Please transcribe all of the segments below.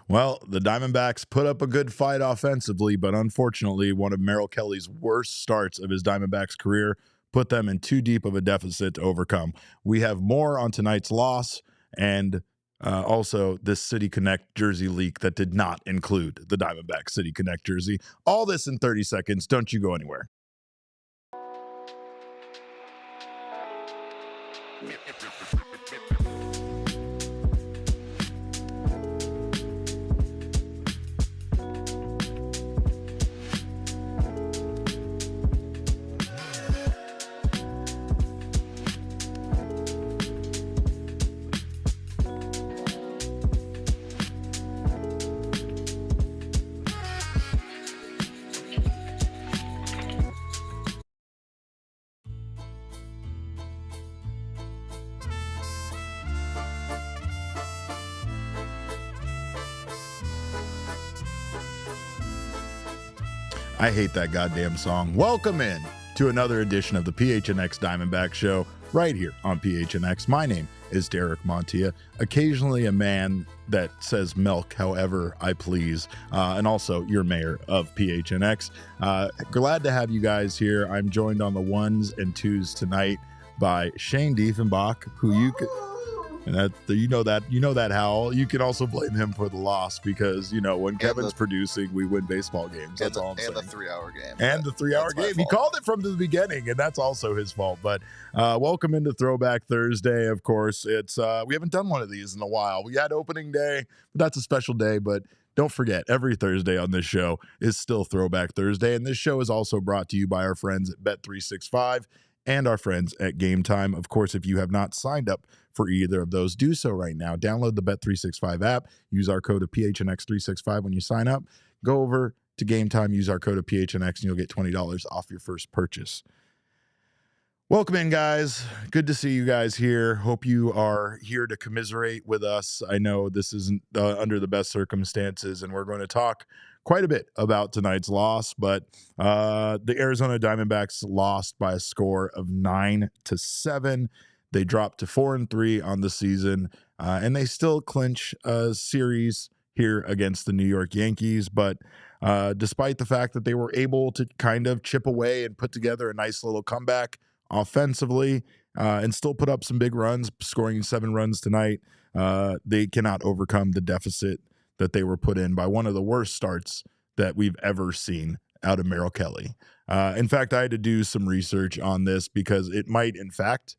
Well, the Diamondbacks put up a good fight offensively, but unfortunately, one of Merrill Kelly's worst starts of his Diamondbacks career put them in too deep of a deficit to overcome. We have more on tonight's loss and also this City Connect jersey leak that did not include the Diamondbacks City Connect jersey. All this in 30 seconds. Don't you go anywhere. I hate that goddamn song. Welcome in to another edition of the PHNX Diamondback Show right here on PHNX. My name is Derek Montilla, occasionally a man that says milk however I please, and also your mayor of PHNX. Glad to have you guys here. I'm joined on the ones and twos tonight by Shane Diefenbach, who you could... And you know that howl. You can also blame him for the loss because, you know, when Kevin's producing, we win baseball games. That's all I'm saying. And the 3-hour game. And the 3-hour game. He called it from the beginning, and that's also his fault. But welcome into Throwback Thursday, of course. It's we haven't done one of these in a while. We had opening day, but that's a special day. But don't forget, every Thursday on this show is still Throwback Thursday. And this show is also brought to you by our friends at Bet365 and our friends at Game Time. Of course, if you have not signed up for either of those, do so right now. Download the Bet365 app. Use our code of PHNX365 when you sign up. Go over to Game Time. Use our code of PHNX, and you'll get $20 off your first purchase. Welcome in, guys. Good to see you guys here. Hope you are here to commiserate with us. I know this isn't under the best circumstances, and we're going to talk quite a bit about tonight's loss, but the Arizona Diamondbacks lost by a score of 9-7. They dropped to 4-3 on the season, and they still clinch a series here against the New York Yankees. But despite the fact that they were able to kind of chip away and put together a nice little comeback offensively and still put up some big runs, scoring 7 runs tonight, they cannot overcome the deficit that they were put in by one of the worst starts that we've ever seen out of Merrill Kelly. In fact, I had to do some research on this because it might, in fact,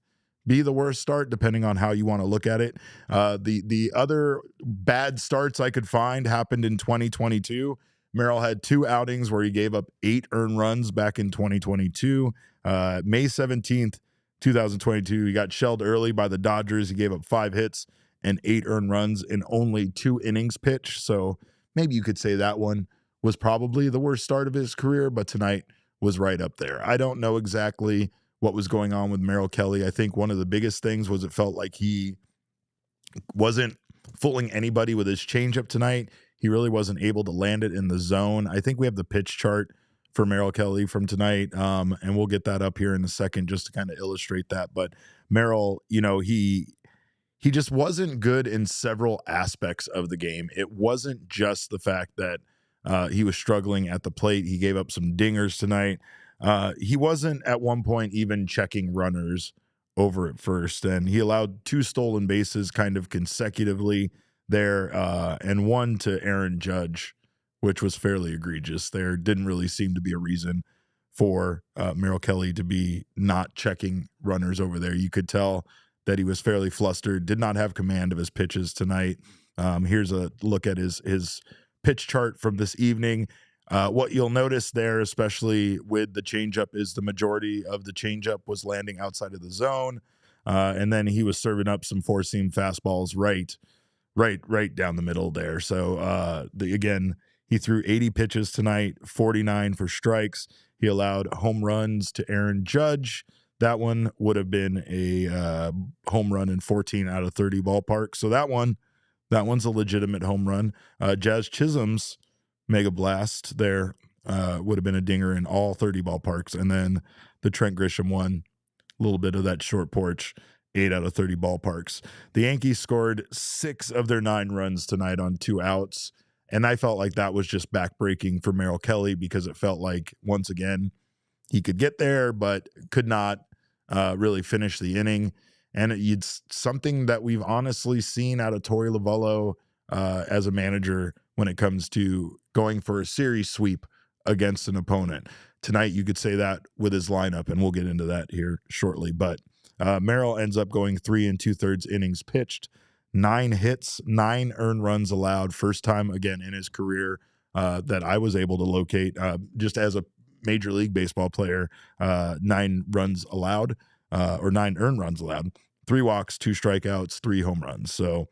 be the worst start, depending on how you want to look at it. The other bad starts I could find happened in 2022. Merrill had 2 outings where he gave up 8 earned runs back in 2022. May 17th, 2022, he got shelled early by the Dodgers. He gave up 5 hits and 8 earned runs in only 2 innings pitched. So maybe you could say that one was probably the worst start of his career, but tonight was right up there. I don't know exactly what was going on with Merrill Kelly. I think one of the biggest things was it felt like he wasn't fooling anybody with his changeup tonight. He really wasn't able to land it in the zone. I think we have the pitch chart for Merrill Kelly from tonight, and we'll get that up here in a second just to kind of illustrate that. But Merrill, you know, he just wasn't good in several aspects of the game. It wasn't just the fact that he was struggling at the plate. He gave up some dingers tonight. He wasn't at one point even checking runners over at first, and he allowed 2 stolen bases kind of consecutively there, and 1 to Aaron Judge, which was fairly egregious. There didn't really seem to be a reason for Merrill Kelly to be not checking runners over there. You could tell that he was fairly flustered, did not have command of his pitches tonight. Here's a look at his pitch chart from this evening. What you'll notice there, especially with the changeup, is the majority of the changeup was landing outside of the zone, and then he was serving up some 4-seam fastballs right down the middle there. So again, he threw 80 pitches tonight, 49 for strikes. He allowed home runs to Aaron Judge. That one would have been a home run in 14 out of 30 ballparks. So that one's a legitimate home run. Jazz Chisholm's mega blast there would have been a dinger in all 30 ballparks. And then the Trent Grisham one, a little bit of that short porch 8 out of 30 ballparks. The Yankees scored 6 of their 9 runs tonight on 2 outs, and I felt like that was just backbreaking for Merrill Kelly because it felt like, once again, he could get there but could not really finish the inning. And it's something that we've honestly seen out of Torey Lovullo as a manager when it comes to going for a series sweep against an opponent. Tonight, you could say that with his lineup, and we'll get into that here shortly. But Merrill ends up going 3 2/3 innings pitched, 9 hits, 9 earned runs allowed. First time, again, in his career that I was able to locate just as a Major League Baseball player, 9 runs allowed or 9 earned runs allowed, 3 walks, 2 strikeouts, 3 home runs. So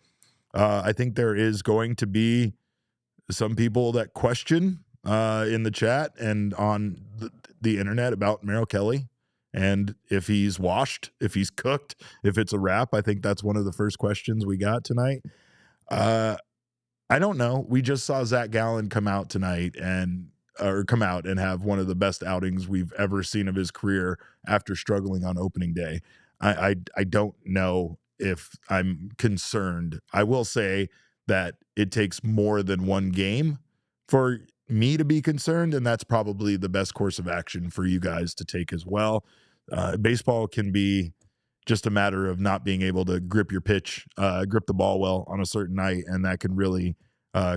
I think there is going to be some people that question in the chat and on the internet about Merrill Kelly. And if he's washed, if he's cooked, if it's a wrap. I think that's one of the first questions we got tonight. I don't know. We just saw Zach Gallen come out tonight and have one of the best outings we've ever seen of his career after struggling on opening day. I don't know if I'm concerned. I will say that it takes more than one game for me to be concerned, and that's probably the best course of action for you guys to take as well. Baseball can be just a matter of not being able to grip your pitch, grip the ball well on a certain night, and that can really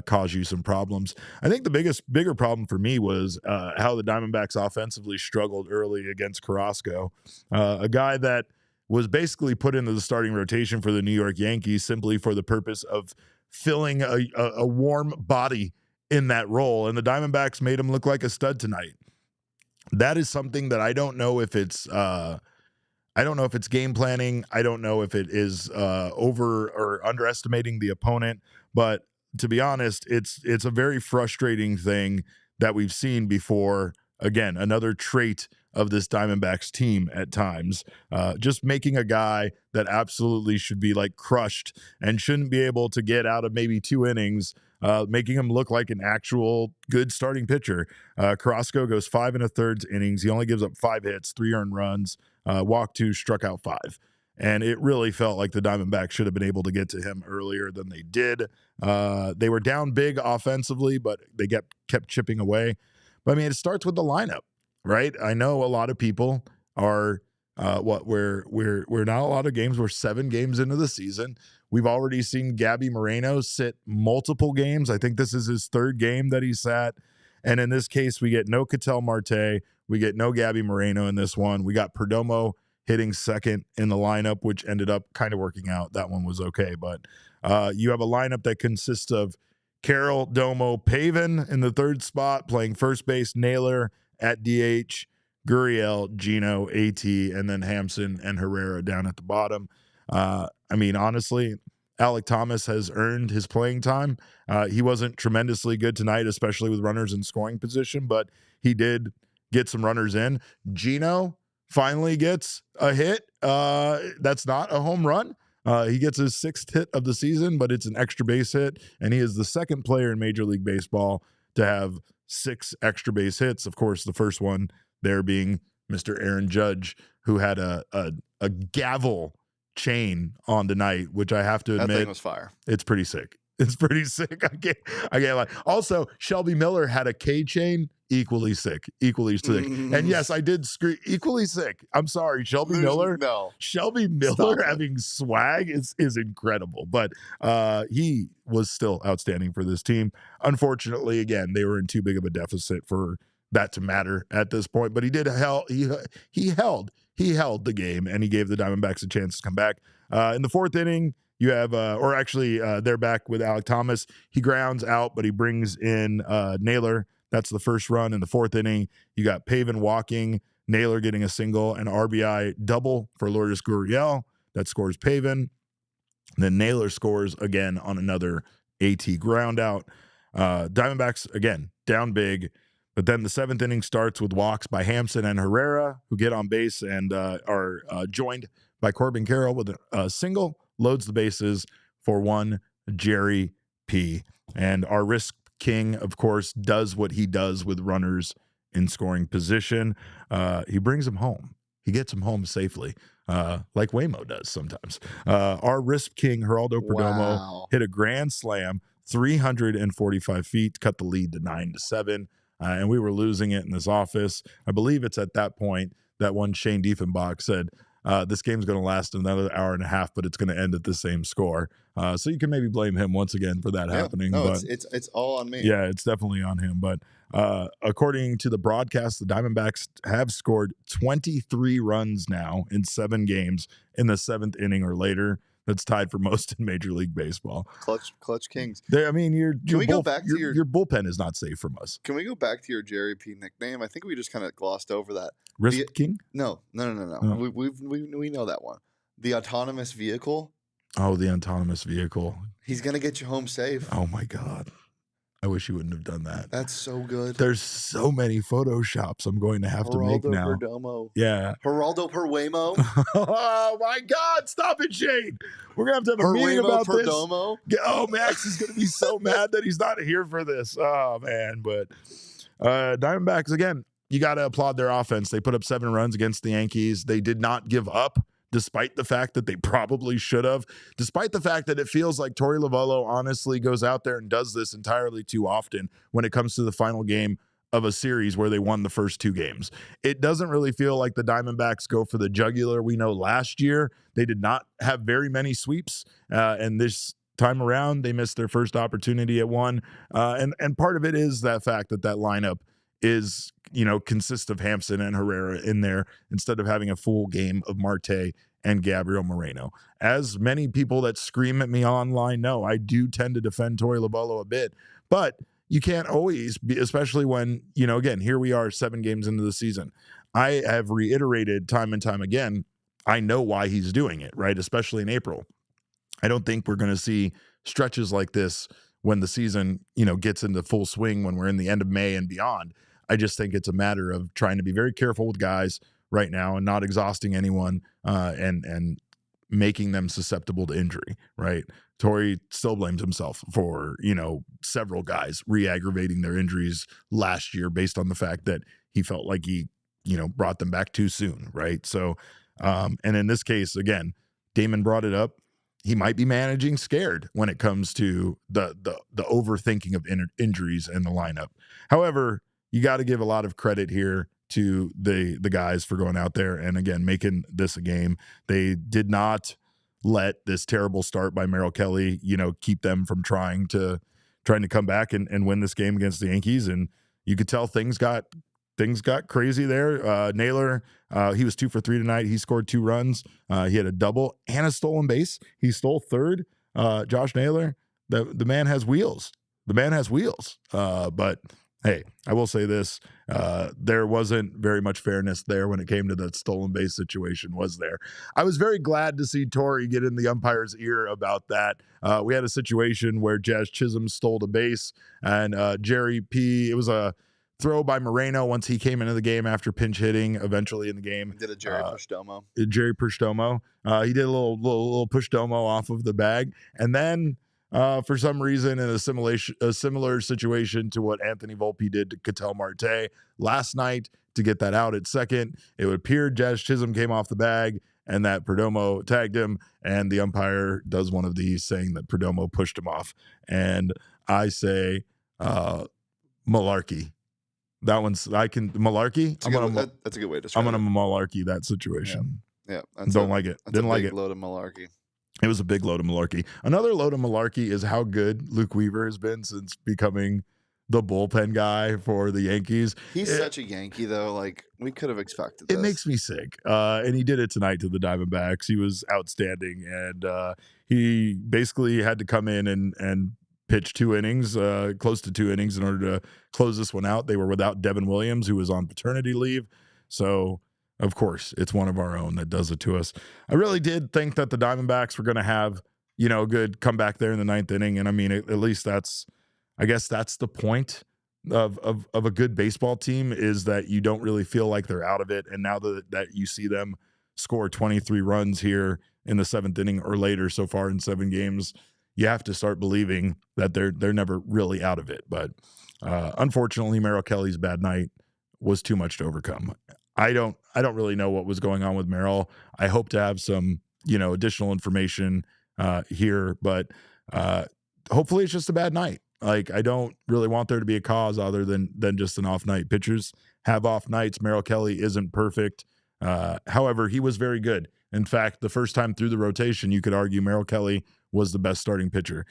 cause you some problems. I think the bigger problem for me was how the Diamondbacks offensively struggled early against Carrasco, a guy that was basically put into the starting rotation for the New York Yankees simply for the purpose of filling a warm body in that role, and the Diamondbacks made him look like a stud tonight. That is something that I don't know if it's game planning. I don't know if it is over or underestimating the opponent, but to be honest, it's a very frustrating thing that we've seen before. Again, another trait of this Diamondbacks team at times, just making a guy that absolutely should be like crushed and shouldn't be able to get out of maybe 2 innings, making him look like an actual good starting pitcher. Carrasco goes 5 1/3 innings. He only gives up 5 hits, 3 earned runs, walked 2, struck out 5. And it really felt like the Diamondbacks should have been able to get to him earlier than they did. They were down big offensively, but they kept chipping away. But I mean, it starts with the lineup, right? I know a lot of people are we're not a lot of games. We're 7 games into the season. We've already seen Gabby Moreno sit multiple games. I think this is his 3rd game that he sat. And in this case, we get no Ketel Marte. We get no Gabby Moreno in this one. We got Perdomo hitting second in the lineup, which ended up kind of working out. That one was okay. But you have a lineup that consists of Carol, Domo, Pavin in the 3rd spot, playing first base, Naylor at DH, Gurriel, Gino, AT, and then Hampson and Herrera down at the bottom. I mean, honestly, Alek Thomas has earned his playing time. He wasn't tremendously good tonight, especially with runners in scoring position, but he did get some runners in. Gino finally gets a hit. That's not a home run. He gets his 6th hit of the season, but it's an extra base hit, and he is the 2nd player in Major League Baseball to have 6 extra base hits. Of course, the first one there being Mr. Aaron Judge, who had a gavel chain on the night, which I have to admit, that thing was fire. It's pretty sick. It's pretty sick. I can't lie. Also, Shelby Miller had a K chain, equally sick. And yes, I did scream equally sick. I'm sorry, Shelby Miller. No, Shelby Miller having swag is incredible. But he was still outstanding for this team. Unfortunately, again, they were in too big of a deficit for that to matter at this point. But he did he held the game, and he gave the Diamondbacks a chance to come back. In the 4th inning, you have, they're back with Alek Thomas. He grounds out, but he brings in Naylor. That's the first run in the 4th inning. You got Pavin walking, Naylor getting a single, and RBI double for Lourdes Gurriel. That scores Pavin. And then Naylor scores again on another AT ground out. Diamondbacks, again, down big. But then the 7th inning starts with walks by Hampson and Herrera, who get on base and are joined by Corbin Carroll with a single, loads the bases for 1 Jerry P. And our risk king, of course, does what he does with runners in scoring position. He brings them home. He gets them home safely. like Waymo does sometimes. Our Risp King, Geraldo Perdomo, Wow. hit a grand slam, 345 feet, cut the lead to 9-7. And we were losing it in this office. I believe it's at that point that one Shane Diefenbach said, this game's going to last another hour and a half, but it's going to end at the same score. So you can maybe blame him once again for that happening. No, but it's all on me. yeah, it's definitely on him. But according to the broadcast, the Diamondbacks have scored 23 runs now in 7 games in the 7th inning or later. That's tied for most in Major League Baseball. Clutch Kings. I mean, your bullpen is not safe from us. Can we go back to your Jerry P nickname? I think we just kind of glossed over that. Risp King? No. Oh. We know that one. The autonomous vehicle. Oh, the autonomous vehicle. He's gonna get you home safe. Oh my God. I wish you wouldn't have done that. That's so good. There's so many Photoshops I'm going to have to make now. Perdomo. Yeah. Geraldo Perdomo. Oh my God! Stop it, Shane. We're gonna have to have a meeting about Perdomo. this. Oh, Max is gonna be so mad that he's not here for this. Oh man, but Diamondbacks again. You got to applaud their offense. They put up 7 runs against the Yankees. They did not give up, despite the fact that they probably should have, despite the fact that it feels like Torey Lovullo honestly goes out there and does this entirely too often when it comes to the final game of a series where they won the first 2 games. It doesn't really feel like the Diamondbacks go for the jugular. We know last year they did not have very many sweeps, and this time around they missed their first opportunity at one. And part of it is that fact that lineup is, consists of Hampson and Herrera in there instead of having a full game of Marte and Gabriel Moreno. As many people that scream at me online know, I do tend to defend Torey Lovullo a bit, but you can't always be, especially when, again, here we are 7 games into the season. I have reiterated time and time again, I know why he's doing it, right? Especially in April. I don't think we're going to see stretches like this when the season, gets into full swing, when we're in the end of May and beyond. I just think it's a matter of trying to be very careful with guys right now and not exhausting anyone and making them susceptible to injury, right? Torey still blames himself for, several guys re-aggravating their injuries last year based on the fact that he felt like he, brought them back too soon, right? So, and in this case, again, Damon brought it up. He might be managing scared when it comes to the overthinking of injuries in the lineup. However, you got to give a lot of credit here to the guys for going out there and, again, making this a game. They did not let this terrible start by Merrill Kelly, keep them from trying to come back and win this game against the Yankees. And you could tell things got crazy there. Naylor, he was 2 for 3 tonight. He scored 2 runs. He had a double and a stolen base. He stole third. Josh Naylor, the man has wheels. But hey, I will say this. There wasn't very much fairness there when it came to the stolen base situation, was there? I was very glad to see Torey get in the umpire's ear about that. We had a situation where Jazz Chisholm stole the base, and Jerry P., it was a throw by Moreno once he came into the game after pinch hitting eventually in the game. Did a Jerry Perdomo. Jerry Perdomo. He did a little Perdomo off of the bag. And then for some reason, in a similar situation to what Anthony Volpe did to Ketel Marte last night to get that out at second, it would appear Jazz Chisholm came off the bag and that Perdomo tagged him, and the umpire does one of these saying that Perdomo pushed him off. And I say malarkey. That one's malarkey. That's a good way to describe it. I'm gonna malarkey that situation. Yeah. Don't like it. Didn't like it. Load of malarkey. It was a big load of malarkey. Another load of malarkey is how good Luke Weaver has been since becoming the bullpen guy for the Yankees. He's such a Yankee, though. Like, we could have expected this. It makes me sick. And he did it tonight to the Diamondbacks. He was outstanding. And he basically had to come in and pitch 2 innings, close to 2 innings in order to close this one out. They were without Devin Williams, who was on paternity leave. So, of course, it's one of our own that does it to us. I really did think that the Diamondbacks were going to have, a good comeback there in the 9th inning. And I mean, at least that's the point of a good baseball team, is that you don't really feel like they're out of it. And now that you see them score 23 runs here in the 7th inning or later so far in 7 games, you have to start believing that they're never really out of it. But unfortunately, Merrill Kelly's bad night was too much to overcome. I I don't really know what was going on with Merrill. I hope to have some, additional information here, but hopefully it's just a bad night. Like, I don't really want there to be a cause other than just an off night. Pitchers have off nights. Merrill Kelly isn't perfect. However, he was very good. In fact, the first time through the rotation, you could argue Merrill Kelly was the best starting pitcher.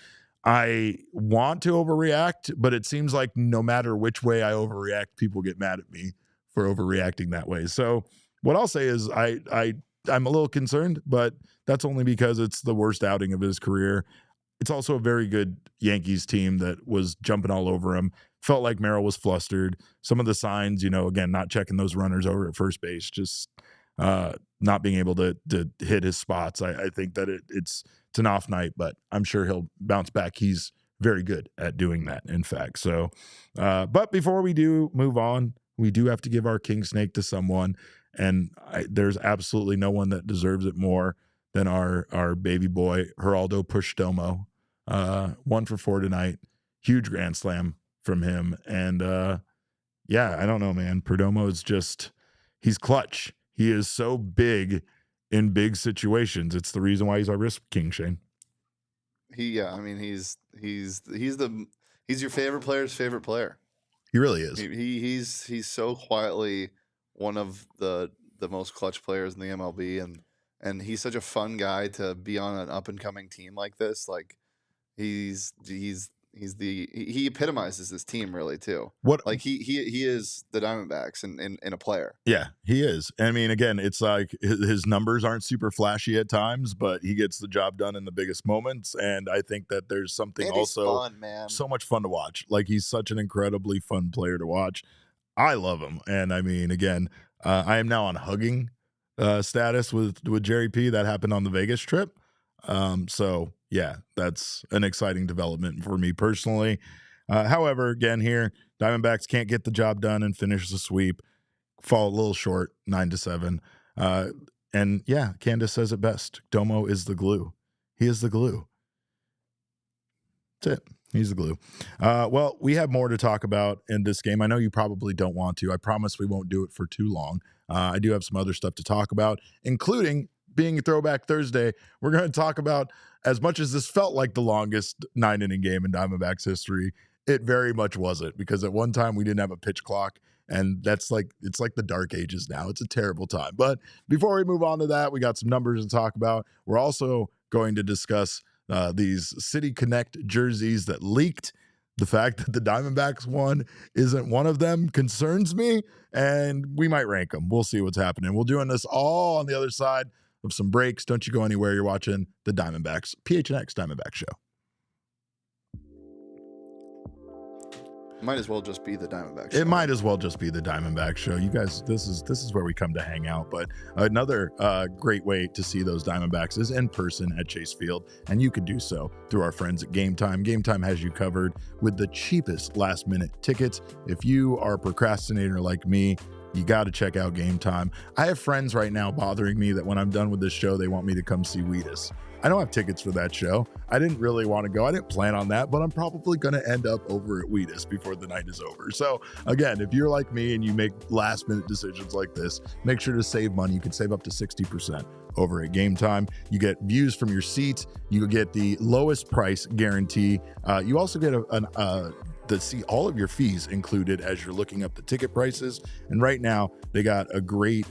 I want to overreact, but it seems like no matter which way I overreact, people get mad at me for overreacting that way. So what I'll say is I'm a little concerned, but that's only because it's the worst outing of his career. It's also a very good Yankees team that was jumping all over him. Felt like Merrill was flustered. Some of the signs, again, not checking those runners over at first base, just not being able to hit his spots. I think that it's an off night, but I'm sure he'll bounce back. He's very good at doing that, in fact. So, but before we do move on, we do have to give our king snake to someone, and there's absolutely no one that deserves it more than our baby boy, Geraldo Perdomo. 1 for 4 tonight. Huge grand slam from him. And I don't know, man. Perdomo is he's clutch. He is so big in big situations. It's the reason why he's our risk king, Shane. He's your favorite player's favorite player. He really is. He's so quietly one of the most clutch players in the MLB, and he's such a fun guy to be on an up and coming team like this. Like he epitomizes this team really too. He is the Diamondbacks in a player. Yeah, he is. I mean, again, it's like his numbers aren't super flashy at times, but he gets the job done in the biggest moments. And I think that there's something also fun, man. So much fun to watch. Like, he's such an incredibly fun player to watch. I love him. And I mean, again, I am now on hugging status with Jerry P. That happened on the Vegas trip. So yeah, that's an exciting development for me personally. However, again, here, Diamondbacks can't get the job done and finish the sweep. Fall a little short, 9-7. And yeah, Candace says it best. Domo is the glue. He is the glue. That's it. He's the glue. Well, we have more to talk about in this game. I know you probably don't want to. I promise we won't do it for too long. I do have some other stuff to talk about, including being a Throwback Thursday. We're going to talk about, as much as this felt like the longest 9-inning game in Diamondbacks history, it very much wasn't, because at one time we didn't have a pitch clock, and it's like the dark ages now. It's a terrible time. But before we move on to that, we got some numbers to talk about. We're also going to discuss these City Connect jerseys that leaked. The fact that the Diamondbacks one isn't one of them concerns me, and we might rank them. We'll see what's happening. We're doing this all on the other side of some breaks. Don't you go anywhere. You're watching the Diamondbacks, PHNX Diamondback Show. Might as well just be the Diamondback Show. It might as well just be the Diamondback Show. You guys, this is where we come to hang out. But another great way to see those Diamondbacks is in person at Chase Field, and you can do so through our friends at Game Time. Game Time has you covered with the cheapest last-minute tickets. If you are a procrastinator like me, you got to check out Game Time. I have friends right now bothering me that when I'm done with this show, they want me to come see Wheatus. I don't have tickets for that show. I didn't really want to go. I didn't plan on that, but I'm probably going to end up over at Wheatus before the night is over. So again, if you're like me and you make last minute decisions like this, make sure to save money. You can save up to 60% over at Game Time. You get views from your seats. You get the lowest price guarantee. You also get to see all of your fees included as you're looking up the ticket prices. And right now they got a great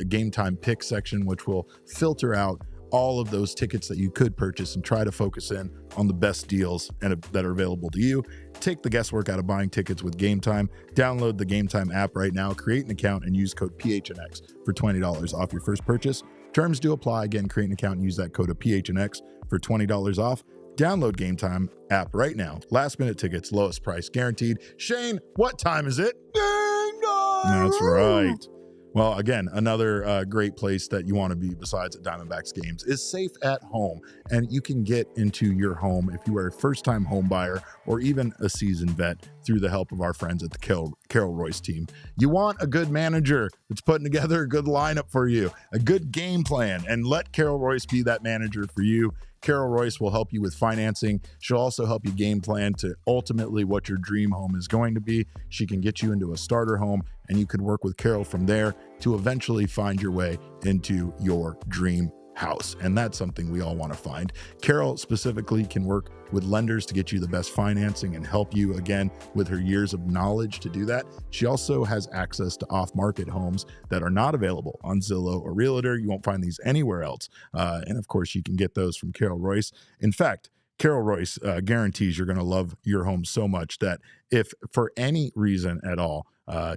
Game Time pick section, which will filter out all of those tickets that you could purchase and try to focus in on the best deals that are available to you. Take the guesswork out of buying tickets with Game Time. Download the Game Time app right now, create an account, and use code PHNX for $20 off your first purchase. Terms do apply. Again, create an account and use that code of PHNX for $20 off. Download Game Time app right now. Last minute tickets, lowest price guaranteed. Shane, what time is it? Game time! That's right. Well, again, another great place that you want to be besides at Diamondbacks games is Safe at Home. And you can get into your home if you are a first-time home buyer or even a seasoned vet through the help of our friends at the Carol Royse Team. You want a good manager that's putting together a good lineup for you, a good game plan, and let Carol Royse be that manager for you. Carol Royse will help you with financing. She'll also help you game plan to ultimately what your dream home is going to be. She can get you into a starter home, and you can work with Carol from there to eventually find your way into your dream house. And that's something we all want to find. Carol specifically can work with lenders to get you the best financing and help you, again, with her years of knowledge to do that. She also has access to off-market homes that are not available on Zillow or Realtor. You won't find these anywhere else. And of course, you can get those from Carol Royse. In fact, Carol Royse guarantees you're going to love your home so much that if for any reason at all,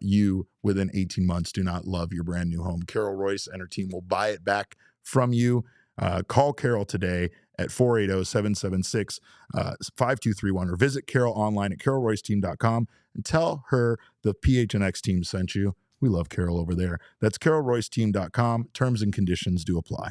you within 18 months do not love your brand new home, Carol Royse and her team will buy it back from you. Call Carol today at 480-776-5231 or visit Carol online at carolroysteam.com and tell her the PHNX team sent you. We love Carol over there. That's carolroysteam.com. Terms and conditions do apply.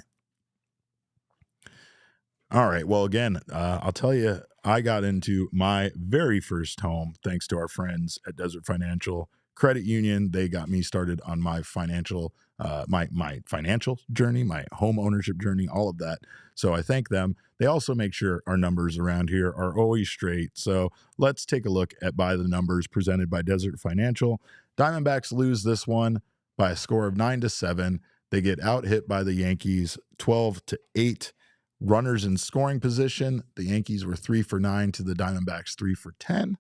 All right. Well, again, I'll tell you, I got into my very first home thanks to our friends at Desert Financial Credit Union. They got me started on my financial journey, my home ownership journey, all of that. So I thank them. They also make sure our numbers around here are always straight. So let's take a look at by the numbers presented by Desert Financial. Diamondbacks lose this one by a score of 9-7. They get out hit by the Yankees 12-8. Runners in scoring position, the Yankees were 3 for 9 to the Diamondbacks 3 for 10.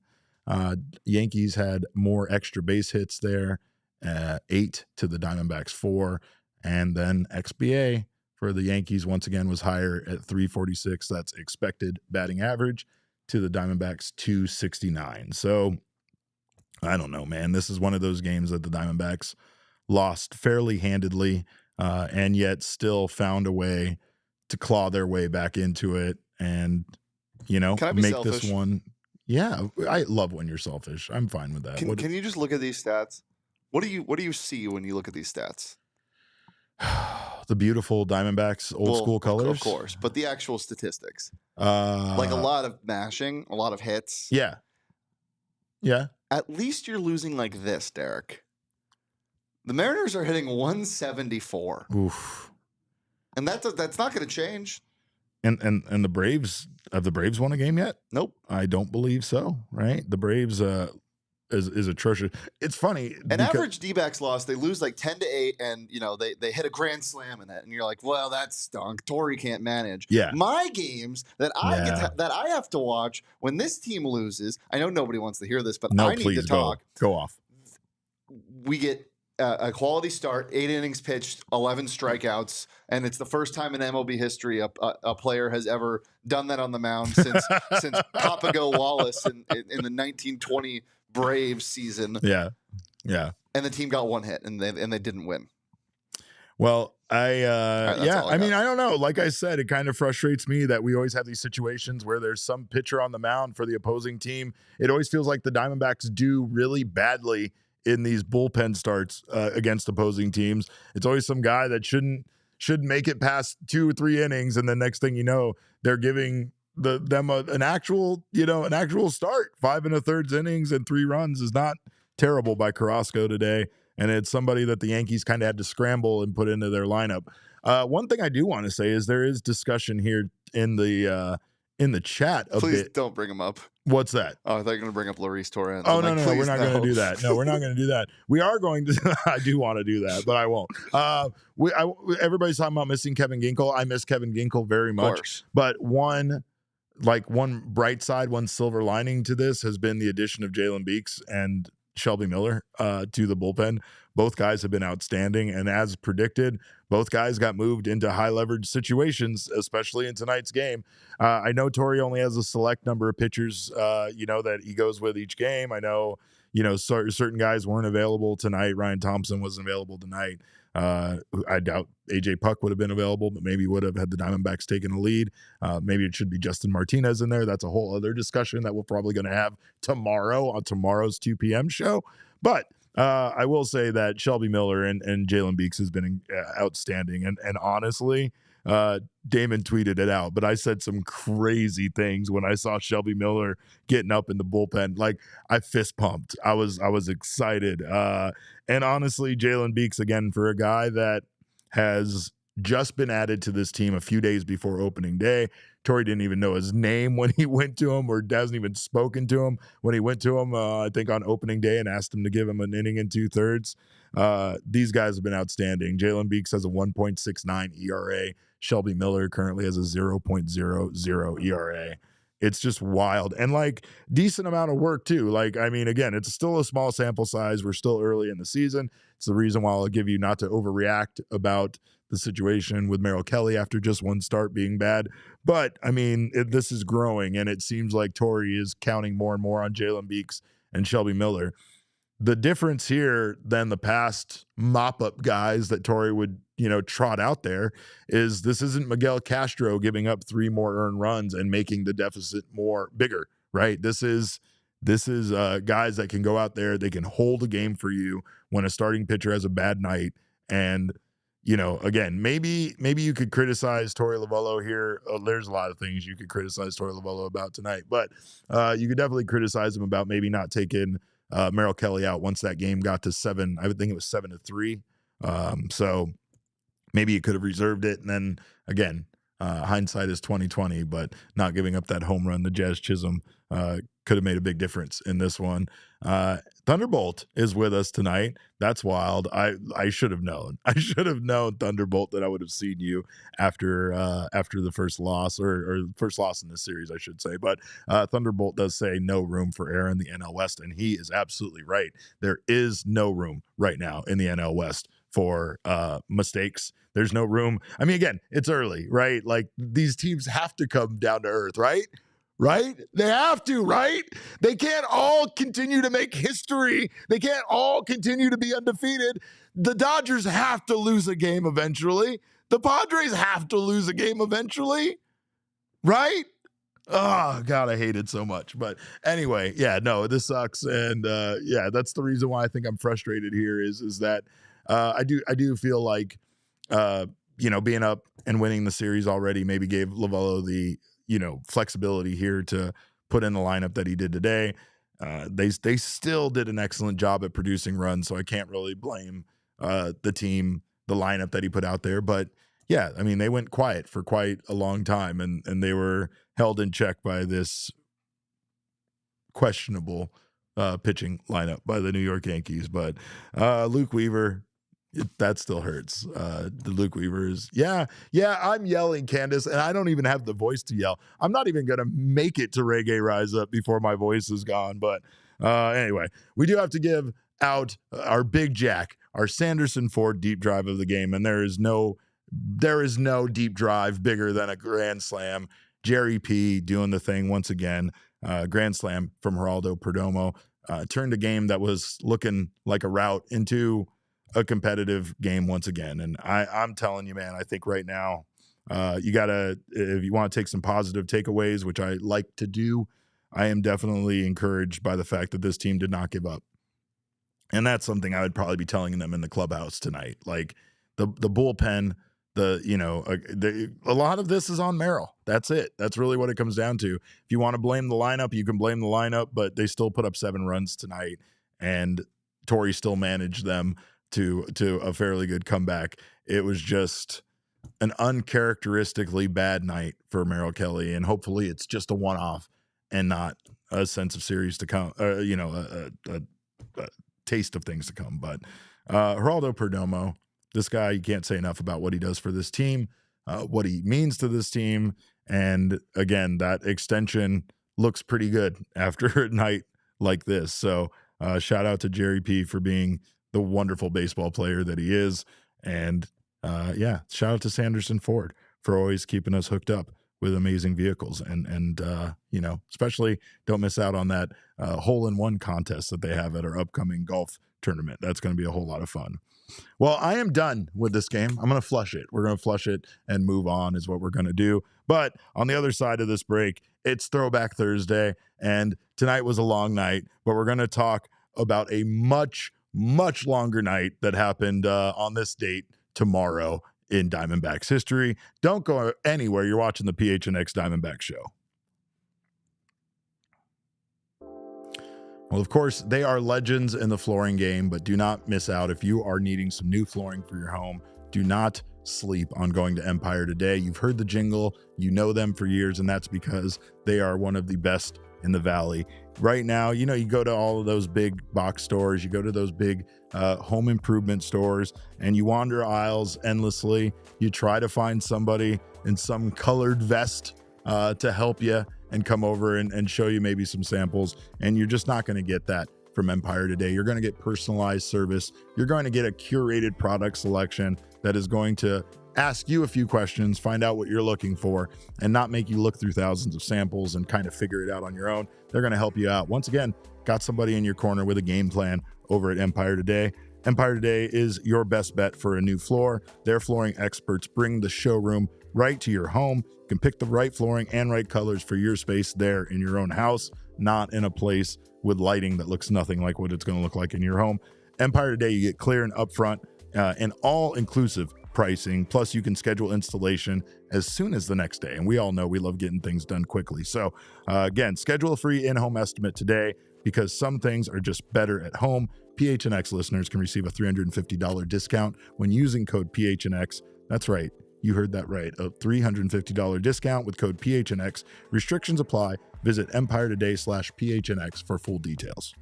Yankees had more extra base hits there, 8 to the Diamondbacks 4. And then XBA for the Yankees once again was higher at 346. That's expected batting average to the Diamondbacks 269. So I don't know, man. This is one of those games that the Diamondbacks lost fairly handedly, and yet still found a way to claw their way back into it and, make selfish? this one. Yeah, I love when you're selfish. I'm fine with that. Can you just look at these stats? What do you see when you look at these stats? The beautiful Diamondbacks old school colors? Of course, but the actual statistics. Like a lot of mashing, a lot of hits. Yeah. Yeah. At least you're losing like this, Derek. The Mariners are hitting 174. Oof. And that's not going to change. And the Braves, have the Braves won a game yet? Nope. I don't believe so, right? The Braves is atrocious. It's funny. An average Dbacks loss, they lose like 10-8, and they hit a grand slam in it, and you're like, well, that stunk. Torey can't manage. Yeah. My games that I have to watch when this team loses. I know nobody wants to hear this, but I need to talk. Go off. We get a quality start, 8 innings pitched, 11 strikeouts, and it's the first time in MLB history a player has ever done that on the mound since Papago Wallace in the 1920 Braves season. Yeah. And the team got one hit, and they didn't win. Well, I mean, I don't know. Like I said, it kind of frustrates me that we always have these situations where there's some pitcher on the mound for the opposing team. It always feels like the Diamondbacks do really badly in these bullpen starts against opposing teams. It's always some guy that shouldn't make it past 2 or 3 innings, and the next thing you know, they're giving them an actual start. 5 1/3 innings and 3 runs is not terrible by Carrasco today, and it's somebody that the Yankees kind of had to scramble and put into their lineup. One thing I do want to say is there is discussion here in the chat a Please bit. don't bring him up. What's that? Oh, I thought you were going to bring up Royse Team. Oh, no, we're not going to do that. No, we're not going to do that. We are going to. I do want to do that, but I won't. Everybody's talking about missing Kevin Ginkel. I miss Kevin Ginkel very much. But one bright side, one silver lining to this has been the addition of Dbacks and Shelby Miller to the bullpen. Both guys have been outstanding, and as predicted, both guys got moved into high leverage situations, especially in tonight's game. I know Torey only has a select number of pitchers, that he goes with each game. I know, certain guys weren't available tonight. Ryan Thompson wasn't available tonight. I doubt AJ Puck would have been available, but maybe would have had the Diamondbacks taken a lead. Maybe it should be Justin Martinez in there. That's a whole other discussion that we're probably going to have tomorrow on tomorrow's 2 p.m. show. But I will say that Shelby Miller and Dbacks has been outstanding. And honestly, Damon tweeted it out, but I said some crazy things when I saw Shelby Miller getting up in the bullpen. Like, I fist pumped. I was excited. And honestly, Dbacks, again, for a guy that has just been added to this team a few days before opening day, Torey didn't even know his name when he went to him, or hasn't even spoken to him when he went to him, I think on opening day, and asked him to give him an inning and 2/3. These guys have been outstanding. Jalen Beeks has a 1.69 ERA. Shelby Miller currently has a 0.00 ERA. It's just wild, and like decent amount of work too. Like, I mean, again, it's still a small sample size. We're still early in the season. It's the reason why I'll give you not to overreact about the situation with Merrill Kelly after just one start being bad. But I mean, this is growing, and it seems like Torey is counting more and more on Jalen Beeks and Shelby Miller. The difference here than the past mop-up guys that Torey would, trot out there is this isn't Miguel Castro giving up 3 more earned runs and making the deficit bigger, right? This is guys that can go out there, they can hold a game for you when a starting pitcher has a bad night. And, again, maybe you could criticize Torey Lovullo here. There's a lot of things you could criticize Torey Lovullo about tonight, but you could definitely criticize him about maybe not taking Merrill Kelly out once that game got to 7. I would think it was 7-3. So maybe you could have reserved it. And then again, hindsight is 2020, but not giving up that home run to Jazz Chisholm could have made a big difference in this one. Thunderbolt is with us tonight. That's wild. I should have known. I should have known, Thunderbolt, that I would have seen you after the first loss, or first loss in this series, I should say. But Thunderbolt does say no room for error in the NL West, and he is absolutely right. There is no room right now in the NL West for mistakes. There's no room. I mean, again, it's early, right? Like, these teams have to come down to earth, right? Right? They have to, right? They can't all continue to make history. They can't all continue to be undefeated. The Dodgers have to lose a game eventually. The Padres have to lose a game eventually, right? Oh, God, I hate it so much. But anyway, yeah, no, this sucks. And yeah, that's the reason why I think I'm frustrated here is that I do feel like, being up and winning the series already maybe gave Lovullo the, flexibility here to put in the lineup that he did today. They still did an excellent job at producing runs, so I can't really blame the team, the lineup that he put out there. But yeah, I mean, they went quiet for quite a long time, and they were held in check by this questionable pitching lineup by the New York Yankees. But Luke Weaver, that still hurts. The Luke Weaver is, yeah, I'm yelling, Candace, and I don't even have the voice to yell. I'm not even going to make it to Reggae Rise Up before my voice is gone. But anyway, we do have to give out our Big Jack, our Sanderson Ford deep drive of the game, and there is no deep drive bigger than a grand slam. Jerry P doing the thing once again. Grand slam from Geraldo Perdomo. Turned a game that was looking like a rout into a competitive game once again. And I'm telling you, man, I think right now you gotta, if you want to take some positive takeaways, which I like to do, I am definitely encouraged by the fact that this team did not give up. And that's something I would probably be telling them in the clubhouse tonight. Like the bullpen, a lot of this is on Merrill. That's it. That's really what it comes down to. If you want to blame the lineup, you can blame the lineup, but they still put up 7 runs tonight, and Torey still managed them to a fairly good comeback. It was just an uncharacteristically bad night for Merrill Kelly, and hopefully it's just a one-off and not a sense of series to come, a taste of things to come. But Geraldo Perdomo, this guy, you can't say enough about what he does for this team, what he means to this team. And again, that extension looks pretty good after a night like this. So shout out to Jerry P for being the wonderful baseball player that he is. And shout out to Sanderson Ford for always keeping us hooked up with amazing vehicles. And especially don't miss out on that hole-in-one contest that they have at our upcoming golf tournament. That's going to be a whole lot of fun. Well, I am done with this game. I'm going to flush it. We're going to flush it and move on is what we're going to do. But on the other side of this break, it's Throwback Thursday, and tonight was a long night, but we're going to talk about a much, much longer night that happened on this date tomorrow in Diamondbacks history. Don't go anywhere. You're watching the PHNX Diamondback Show. Well, of course, they are legends in the flooring game, but do not miss out. If you are needing some new flooring for your home, do not sleep on going to Empire Today. You've heard the jingle, you know them for years, and that's because they are one of the best in the Valley. Right now, you go to all of those big box stores, you go to those big home improvement stores, and you wander aisles endlessly. You try to find somebody in some colored vest to help you and come over and show you maybe some samples, and you're just not going to get that from Empire Today. You're going to get personalized service. You're going to get a curated product selection that is going to ask you a few questions, find out what you're looking for, and not make you look through thousands of samples and kind of figure it out on your own. They're going to help you out. Once again, got somebody in your corner with a game plan over at Empire Today. Empire Today is your best bet for a new floor. Their flooring experts bring the showroom right to your home. You can pick the right flooring and right colors for your space there in your own house, not in a place with lighting that looks nothing like what it's going to look like in your home. Empire Today, you get clear and upfront and all-inclusive pricing. Plus, you can schedule installation as soon as the next day. And we all know we love getting things done quickly. So again, schedule a free in-home estimate today because some things are just better at home. PHNX listeners can receive a $350 discount when using code PHNX. That's right. You heard that right. A $350 discount with code PHNX. Restrictions apply. Visit empiretoday.com/PHNX for full details.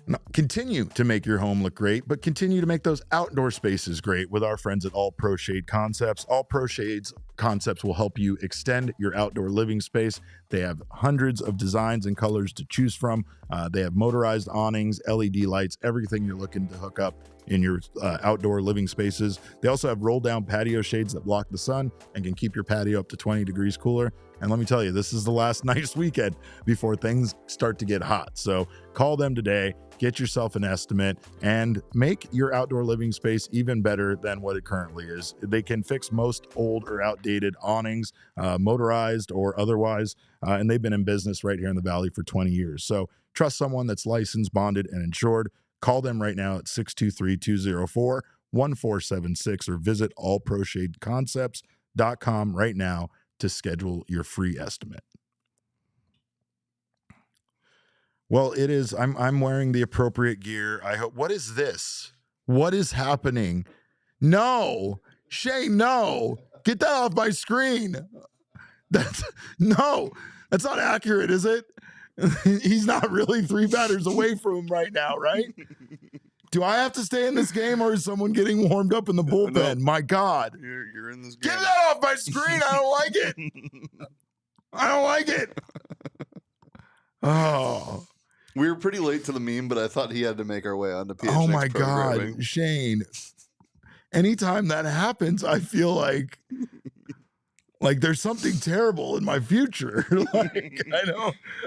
Now, continue to make your home look great, but continue to make those outdoor spaces great with our friends at All Pro Shade Concepts. All Pro Shades Concepts will help you extend your outdoor living space. They have hundreds of designs and colors to choose from. They have motorized awnings, LED lights, everything you're looking to hook up in your outdoor living spaces. They also have roll down patio shades that block the sun and can keep your patio up to 20 degrees cooler. And let me tell you, this is the last nice weekend before things start to get hot. So call them today, get yourself an estimate, and make your outdoor living space even better than what it currently is. They can fix most old or outdated awnings, motorized or otherwise, and they've been in business right here in the Valley for 20 years. So trust someone that's licensed, bonded, and insured. Call them right now at 623-204-1476 or visit allproshadeconcepts.com right now to schedule your free estimate. Well, it is. I'm wearing the appropriate gear. I hope. What is this? What is happening? No, Shane, no. Get that off my screen. That's not accurate, is it? He's not really 3 batters away from him right now, right? Do I have to stay in this game, or is someone getting warmed up in the bullpen? No. My God. You're in this game. Get that off my screen. I don't like it. I don't like it. Oh. We were pretty late to the meme, but I thought he had to make our way onto PHNX. Oh, my God, Shane. Anytime that happens, I feel like there's something terrible in my future.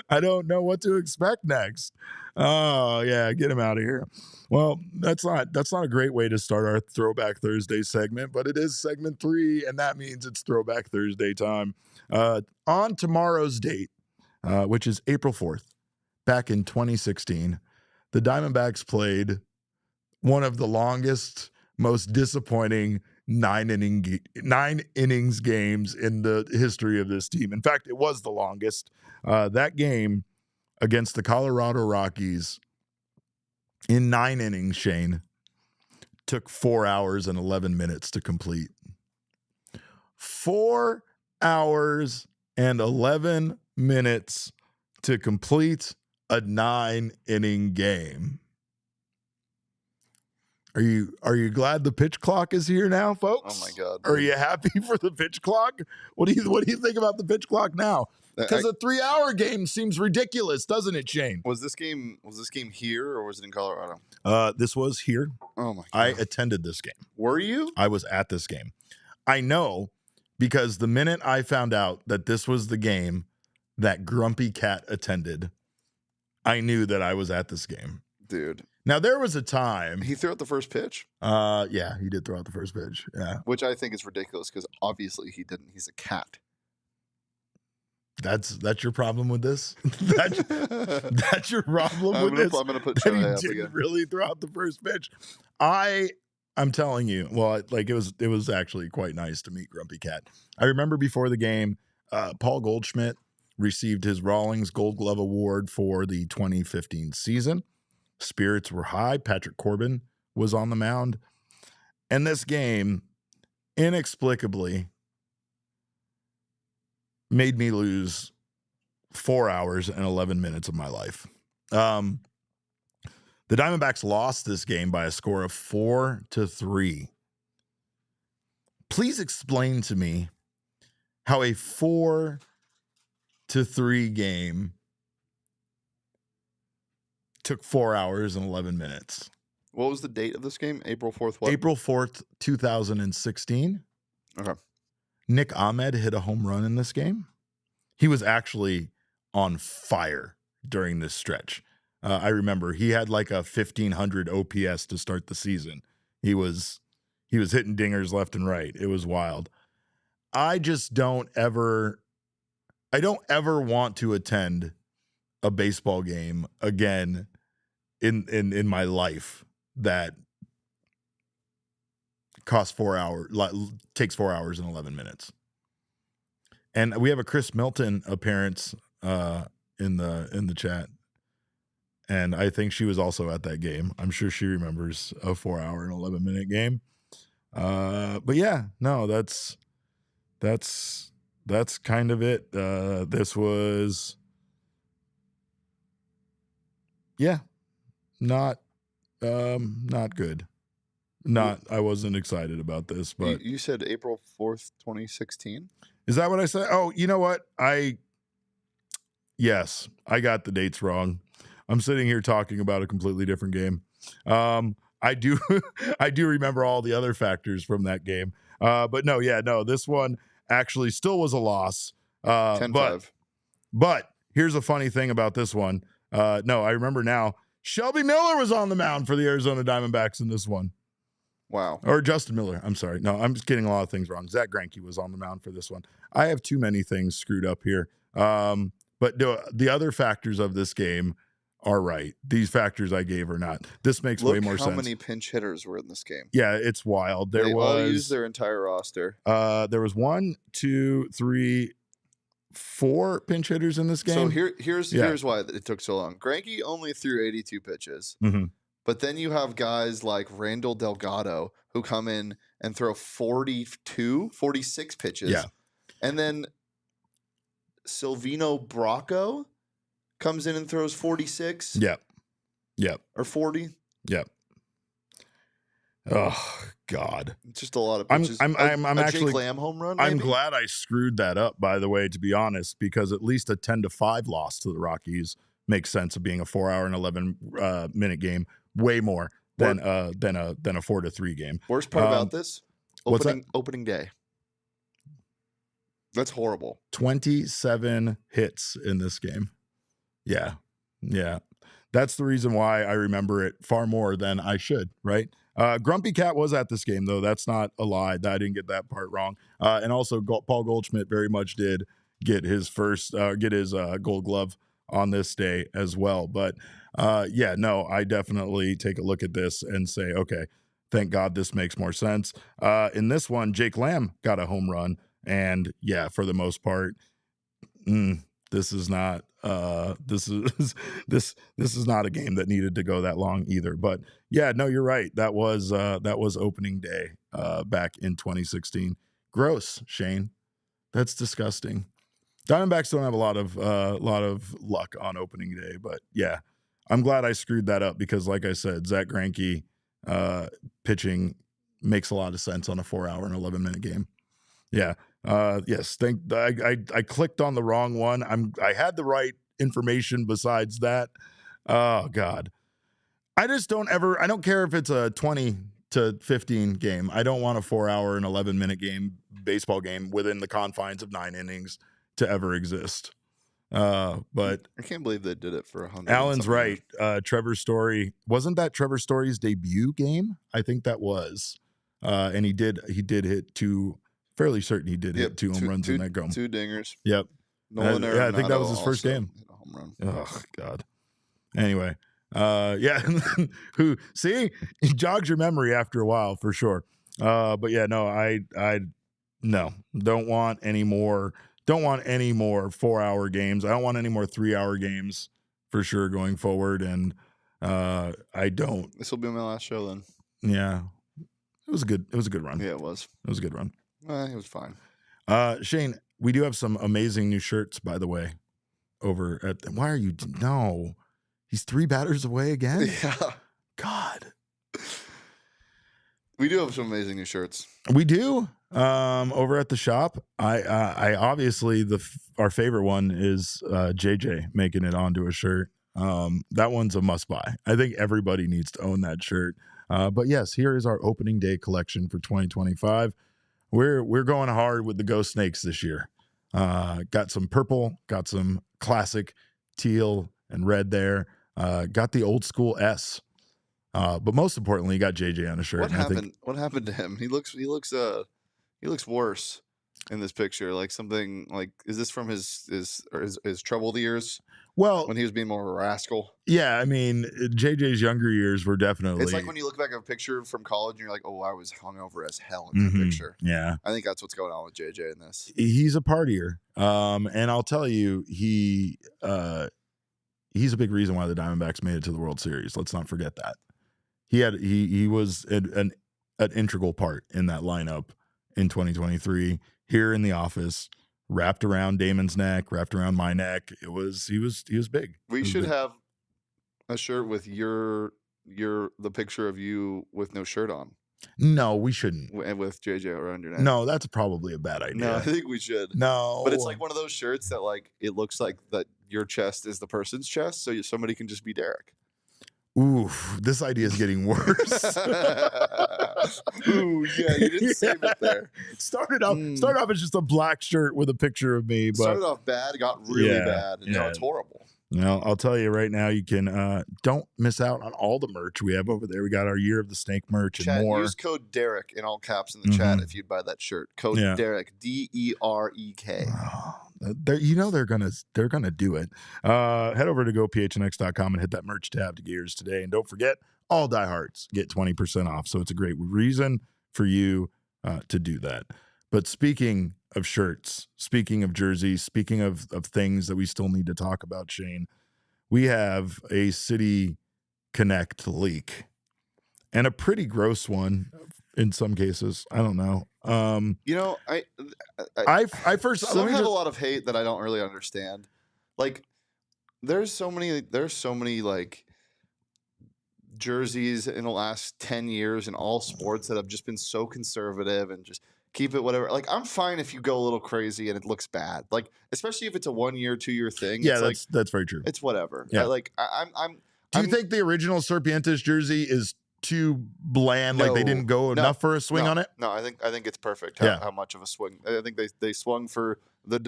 I don't know what to expect next. Oh yeah, get him out of here. Well, that's not a great way to start our Throwback Thursday segment, but it is segment 3, and that means it's Throwback Thursday time. On tomorrow's date, which is April 4th, back in 2016, the Diamondbacks played one of the longest, most disappointing 9 innings games in the history of this team. In fact, it was the longest. That game against the Colorado Rockies in 9 innings, Shane, took 4 hours and 11 minutes to complete. 4 hours and 11 minutes to complete a 9-inning game. Are you glad the pitch clock is here now, folks? Oh my God! Are you happy for the pitch clock? What do you think about the pitch clock now? Because a 3-hour game seems ridiculous, doesn't it, Shane? Was this game here or was it in Colorado? This was here. Oh my God! I attended this game. Were you? I was at this game. I know because the minute I found out that this was the game that Grumpy Cat attended, I knew that I was at this game. Dude. Now, there was a time. He threw out the first pitch? Yeah, he did throw out the first pitch. Yeah. Which I think is ridiculous because obviously he didn't. He's a cat. That's your problem with this? That's your problem with this? I'm going to put that Shohei he up didn't again. really throw out the first pitch. I'm telling you, well, it was actually quite nice to meet Grumpy Cat. I remember before the game, Paul Goldschmidt received his Rawlings Gold Glove Award for the 2015 season. Spirits were high. Patrick Corbin was on the mound. And this game inexplicably made me lose 4 hours and 11 minutes of my life. The Diamondbacks lost this game by a score of 4-3. Please explain to me how a 4-3 game took 4 hours and 11 minutes. What was the date of this game? April 4th, what? April 4th, 2016. Okay. Nick Ahmed hit a home run in this game. He was actually on fire during this stretch. I remember he had like a 1,500 OPS to start the season. He was hitting dingers left and right. It was wild. I don't ever want to attend a baseball game again in my life that costs 4 hours, takes 4 hours and 11 minutes. And we have a Chris Milton appearance in the chat. And I think she was also at that game. I'm sure she remembers a 4 hour and 11 minute game. But yeah, no, that's kind of it. This was, yeah, not good. I wasn't excited about this, but you said April 4th, 2016. Is that what I said? Oh, you know what? Yes, I got the dates wrong. I'm sitting here talking about a completely different game. I do remember all the other factors from that game. But no, this one actually still was a loss. 10-5. But here's a funny thing about this one. No, I remember now. Shelby Miller was on the mound for the Arizona Diamondbacks in this one. Wow. Or Justin Miller. I'm sorry. No, I'm just getting a lot of things wrong. Zach Greinke was on the mound for this one. I have too many things screwed up here. But the other factors of this game are right. These factors I gave are not. This makes way more sense. How many pinch hitters were in this game? Yeah, it's wild. They all used their entire roster. There was 1, 2, 3, 4 pinch hitters in this game. So here's why it took so long. Greinke only threw 82 pitches. Mm-hmm. But then you have guys like Randall Delgado who come in and throw 46 pitches. Yeah. And then Silvino Bracco comes in and throws 46. Yep. Or 40. Yep. Oh God. Just a lot of pitches. I'm actually Jake Lamb home run. Maybe? I'm glad I screwed that up, by the way, to be honest, because at least a 10-5 loss to the Rockies makes sense of being a 4 hour and 11 minute game. Way more than a 4-3 game. Worst part about this? Opening day. That's horrible. 27 hits in this game. Yeah. That's the reason why I remember it far more than I should, right? Grumpy Cat was at this game, though. That's not a lie. I didn't get that part wrong. And also, Paul Goldschmidt very much did get his Gold Glove on this day as well. But I definitely take a look at this and say, okay, thank God this makes more sense. In this one, Jake Lamb got a home run, and yeah, for the most part, this is not this is not a game that needed to go that long either. But yeah, no, you're right. That was opening day back in 2016. Gross, Shane. That's disgusting. Diamondbacks don't have a lot of luck on opening day, but yeah, I'm glad I screwed that up because, like I said, Zach Greinke pitching makes a lot of sense on a 4 hour and 11 minute game. Yeah. Yes. I clicked on the wrong one. I had the right information besides that. Oh God. I don't care if it's a 20-15 game. I don't want a 4 hour and 11 minute baseball game within the confines of 9 innings to ever exist. But I can't believe they did it for 100. Alan's right. Trevor Story, wasn't that Trevor Story's debut game? I think that was. And he did hit two, fairly certain he did hit 2 home runs in that game. 2 dingers. Yep. I think that was his first game. Hit a home run. Oh God. Anyway, who jogs your memory after a while for sure. But yeah, no, I don't want any more 4 hour games. I don't want any more 3 hour games for sure going forward. And I don't. This will be my last show then. Yeah. was a good run. Yeah, it was. It was a good run. It was fine. Shane, we do have some amazing new shirts, by the way, over at. Why are you? No, he's 3 batters away again. Yeah, God, we do have some amazing new shirts. we do. Over at the shop, I obviously our favorite one is JJ making it onto a shirt. That one's a must buy. I think everybody needs to own that shirt. But yes, here is our opening day collection for 2025. We're going hard with the Ghost Snakes this year. Got some purple, got some classic teal and red there. Got the old school S. But most importantly, you got JJ on a shirt. What happened? What happened to him? He looks worse in this picture. Like something like, is this from his troubled years? Well, when he was being more of a rascal. Yeah, I mean, JJ's younger years were definitely. It's like when you look back at a picture from college and you're like, oh, I was hungover as hell in that picture. Yeah, I think that's what's going on with JJ in this. He's a partier, and I'll tell you, he's a big reason why the Diamondbacks made it to the World Series. Let's not forget that. He was an integral part in that lineup in 2023 here in the office. Wrapped around Damon's neck, wrapped around my neck. He was big. We should have a shirt with the picture of you with no shirt on. No, we shouldn't. And with JJ around your neck. No, that's probably a bad idea. No, I think we should. No, but it's like one of those shirts that like it looks like that your chest is the person's chest, so somebody can just be Derek. Oof, this idea is getting worse. Ooh, yeah, you didn't save it there. Started off as just a black shirt with a picture of me. But started off bad, got really bad, and now it's horrible. No, I'll tell you right now, you can don't miss out on all the merch we have over there. We got our Year of the Snake merch and more. Use code Derek in all caps in the chat if you'd buy that shirt. Code Derek, DEREK. They're gonna do it. Head over to gophnx.com and hit that merch tab to get yours today. And don't forget, all diehards get 20% off. So it's a great reason for you to do that. But speaking of shirts, speaking of jerseys, speaking of things that we still need to talk about, Shane, we have a City Connect leak, and a pretty gross one in some cases. I don't know. I first some have a lot of hate that I don't really understand. Like, there's so many like jerseys in the last 10 years in all sports that have just been so conservative and just keep it whatever. Like, I'm fine if you go a little crazy and it looks bad. Like, especially if it's a 1 year, 2 year thing. Yeah, that's very true. It's whatever. Yeah. Do you think the original Serpientes jersey is too bland? No, like they didn't go enough for a swing on it? No, I think it's perfect. How much of a swing? I think they swung for a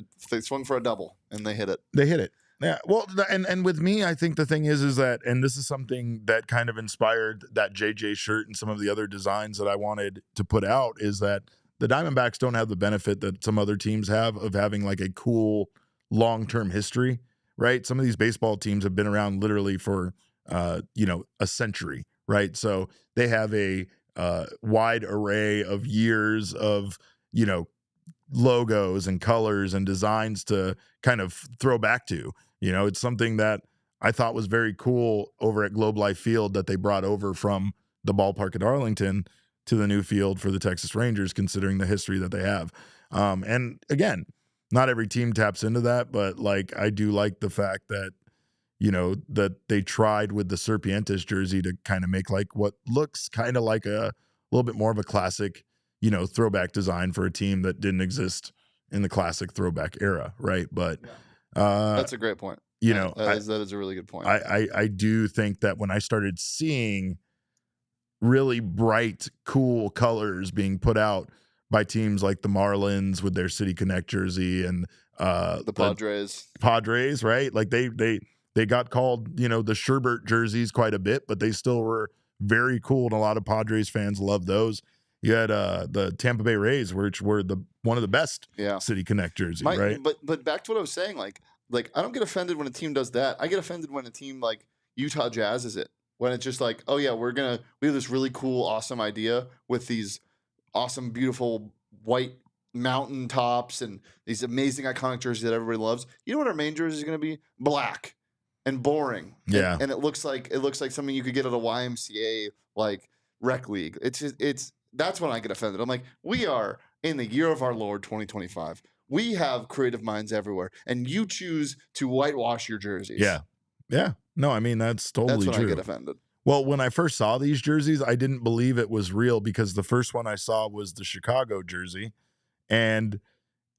double and they hit it. They hit it. Yeah. Well, and with me, I think the thing is that, and this is something that kind of inspired that JJ shirt and some of the other designs that I wanted to put out, is that the Diamondbacks don't have the benefit that some other teams have of having like a cool long-term history, right? Some of these baseball teams have been around literally for, a century, right? So they have a wide array of years of, logos and colors and designs to kind of throw back to. It's something that I thought was very cool over at Globe Life Field that they brought over from the ballpark at Arlington to the new field for the Texas Rangers, considering the history that they have. And again, not every team taps into that, but like, I do like the fact that, that they tried with the Serpientes jersey to kind of make like what looks kind of like a little bit more of a classic, throwback design for a team that didn't exist in the classic throwback era. Right. But that's a great point. That is a really good point. I do think that when I started seeing really bright, cool colors being put out by teams like the Marlins with their City Connect jersey and the Padres, right? Like they got called, the Sherbert jerseys quite a bit, but they still were very cool, and a lot of Padres fans love those. You had the Tampa Bay Rays, which were one of the best City Connect jerseys, right? But back to what I was saying, like I don't get offended when a team does that. I get offended when a team like Utah Jazz is it. When it's just like, oh yeah, we have this really cool, awesome idea with these awesome, beautiful white mountain tops and these amazing iconic jerseys that everybody loves. You know what our main jersey is going to be? Black and boring. Yeah, and it looks like something you could get at a YMCA like rec league. It's that's when I get offended. I'm like, we are in the year of our Lord 2025. We have creative minds everywhere, and you choose to whitewash your jerseys. Yeah. Yeah. No, I mean, that's totally That's when I get true. offended. Well, when I first saw these jerseys, I didn't believe it was real because the first one I saw was the Chicago jersey, and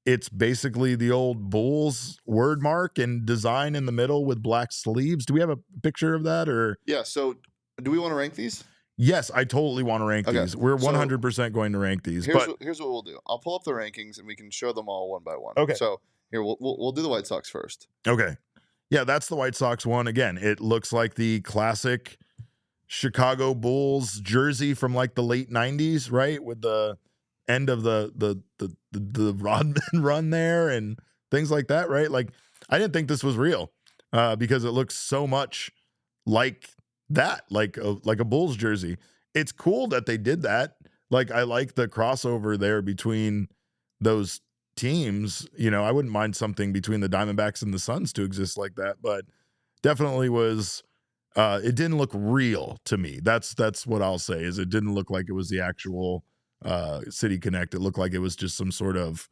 it's basically the old Bulls word mark and design in the middle with black sleeves. Do we have a picture of that? Or Yeah. So, do we want to rank these? yes, I totally want to rank Okay, these. We're so 100% going to rank these. Here's But here's what we'll do. I'll pull up the rankings and we can show them all one by one. okay, So here we'll do the White Sox first. okay, yeah, that's the White Sox one. Again, it looks like the classic Chicago Bulls jersey from like the late 90s, right? With the end of the Rodman run there and things like that, right? Like I didn't think this was real because it looks so much like that, like a Bulls jersey. It's cool that they did that. Like I like the crossover there between those teams. You know, I wouldn't mind something between the Diamondbacks and the Suns to exist like that, but definitely was it didn't look real to me. That's what I'll say, is it didn't look like it was the actual City Connect. It looked like it was just some sort of